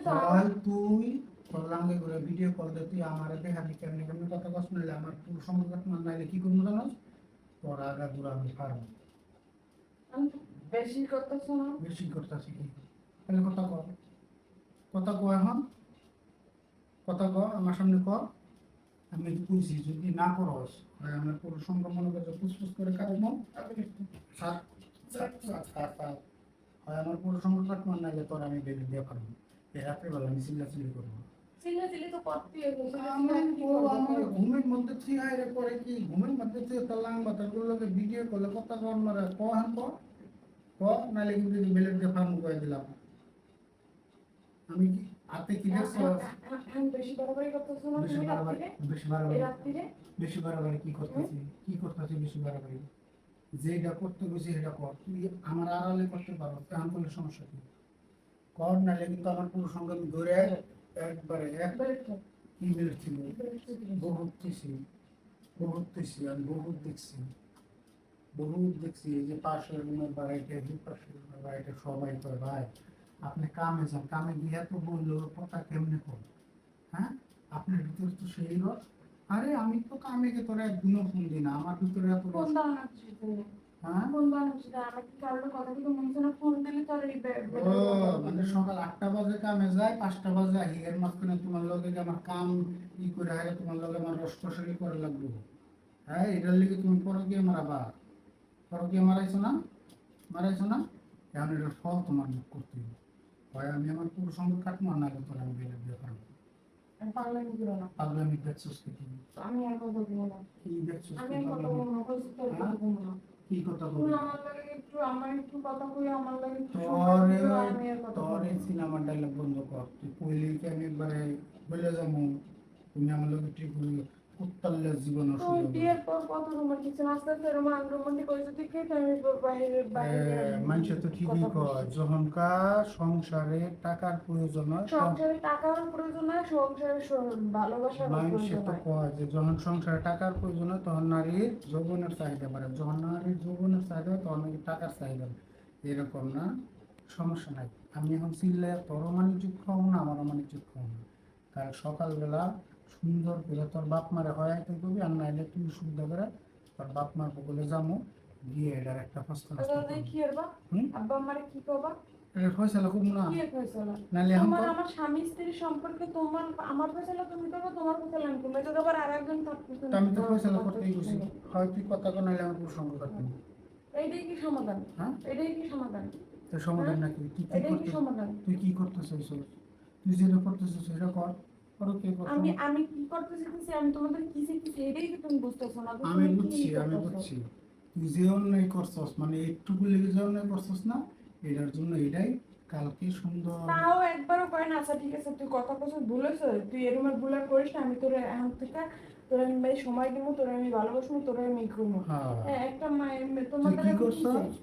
call তুই তোর লাঙ্গে করে ভিডিও কল দে তুই আমারে দেখাবি কেমনে কেমনে কথা কস নাইলে আমার পুরো সংবাদ মান নাইলে কি করবো জানোস তোর আগা ঘুরা আমি পারবো আমি বেশি করতেছ না বেশি করতেছি কি তাহলে কথা কো এখন কথা ক আমার সামনে ক আমি কইছি যদি না করস হয় আমার পুরো সংবাদ মনে করে ফুসফুস করে কাটবো সাত সাত সাত সাত সাত হয় আমার পুরো সংবাদ কাটবো নাইলে তোর আমি বেরিয়ে দিয়ে পারবো এই রাত্রেবেলা আমি চিল্লাচিল্লি করবো চিল্লাচিল্লি তো করতেই হবে আমার ঘুমের মধ্যে তুই আইরে পরে কি ঘুমের মধ্যে তুই তালাং বাতাগুলো লোকে ভিডিও করলে কথা কর মারা ক হান ক নালে কিন্তু বেলের দিয়ে ফার্ম করে দিলাম আমি কি আপনি কি দেখছো আমি বেশি বাড়াবাড়ি করতেছ না তুমি রাত্রিরে বেশি বাড়াবাড়ি রাত্রিরে বেশি বাড়াবাড়ি কি করতেছি বেশি বাড়াবাড়ি যেটা করতে গেছি সেটা কর তুই আমার আড়ালে করতে পারো তেমন করলে সমস্যা কি কর নালে কিন্তু আমার পুরো সঙ্গে আমি ধরে একবারে কি বেরোচ্ছি আমি বহুত দেখছি এই যে পাশের রুমের বাড়িতে পাশের রুমের বাড়িতে সবাই করে ভাই আপনি কামে যান কামে গিয়ে তো বললো কথা কেমনে কর হ্যাঁ আপনার ভিতরে তো সেই রস আরে আমি তো কামে গিয়ে তোরা একদিনও ফোন দিই না আমার ভিতরে এত রস হ্যাঁ মানে সকাল 8টা বাজে কামে যায় 5টা বাজে আহি এর মাঝখানে তোমার লগে আমার কাম ই করে আরে তোমার লগে আমার রসকসরি করে লাগবে হ্যাঁ এটার লিগে তুমি পরকীয়া মারাবা পরকীয়া মারাইছো না এখন এটার ফল তোমার মুখ করতে হবে হয় আমি আমার পুরো সঙ্গে কাটবো না তোর আমি বেলে দিয়ে পারবো পাগলামি দেখছোস কি তুমি আমি আর কথা বলবো না কি দেখছোস আমি আর কথা বলবো না তোর কথা বলবো না কি কথা তুমি বলবো আমার একটু কথা কই আমার লাগে একটু তোরে সিনেমার ডায়লগ বন্ধ কর তুই কইলি কি আমি একবারে বলে যাবো তুমি আমার লগে ঠিক উত্তাল্য জীবন তুই বিয়ের পর কত রোমান কিছু আস্তে আস্তে রোমান্টিক হয়েছে তুই কে আমি বাইরে মানুষ তো ঠিকই কয় যখনকার সংসারে টাকার প্রয়োজন হয় সংসারে টাকার প্রয়োজন হয় সংসারে ভালোবাসার মানুষ প্রয়োজন তো হয় কয় যে যখন সংসারে টাকার প্রয়োজন হয় তখন নারীর যৌবনের চাহিদা বাড়ে যখন নারীর যৌবনের চাহিদা হয় তখন নাকি টাকার চাহিদা এরকম না সমস্যা নাই আমি এখন চিল্লে তোরও মানিজ্য খাবো না আমারও মানিজ্য খাবো না কাল সকালবেলা সুন্দর করে তোর বাপ মারে হয় তুই করবি আর নাইলে তুই সুন্দর করে তোর বাপ মার বলে যাবো গিয়ে এটার একটা ফসল কি করবা আব্বা আমারে কি করবা এটা ফয়সালা করবো না কি ফয়সালা নাইলে এখন তোমার আমার স্বামী স্ত্রীর সম্পর্কে তোমার আমার ফয়সালা তুমি করবে তোমার ফয়সালা আমি করবো এটা আবার আরেকজন থাকতেছে আমি তো ফয়সালা করতেই গেছি হয় তুই কথা কো নাইলে আমার প্রসঙ্গ করতে এইটাই কি সমাধান হ্যাঁ এটাই কি সমাধান তো সমাধান নাকি এটাই কি সমাধান তুই কি করতেছিস তুই যেটা করতেছিস সেটা কর আমি কি করতে শিখেছি আমি তোমাদের কি শিখেছি এটাই কি তুমি বুঝতেছো না আমি বুঝছি তুই যে অন্যায় করছস মানে একটুকু লেগে যে অন্যায় করছস না এটার জন্য এটাই কালকে সুন্দর তাও একবারও কয় না আচ্ছা ঠিক আছে তুই কথা কথা ভুলেছো তুই এরকম ভুল আর করিস না আমি তোরে এখন থেকে তোরে আমি ভাই সময় দিব তোরে আমি ভালোবাসবো তোরে আমি করবো হ্যাঁ একটা তোমাদের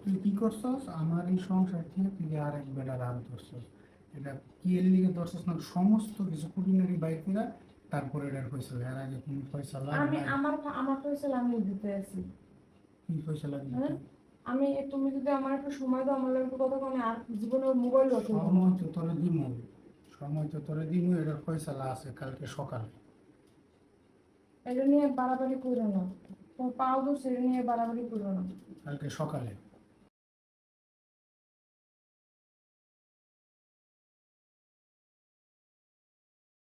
তুই কি করছস আমার এই সংসার থেকে তুই আর এক বেটা রান করছস এটা কি এর লিগে ধরছস না সমস্ত কিছু কুটিনারি বাইর করে তারপরে এটার ফয়সালা এর আগে তুমি ফয়সালা আমি আমার ফয়সালা আমি দিতে আছি কি ফয়সালা দিতে আমি তুমি যদি আমার একটু সময় দাও আমার একটু কথা আমি আর জীবনে মোবাইল রাখবো সময় তো তোরে দিমু এটার ফয়সালা আছে কালকে সকালে এটা নিয়ে বাড়াবাড়ি করো না তোমার পাও তো সেটা নিয়ে বাড়াবাড়ি করো না কালকে সকালে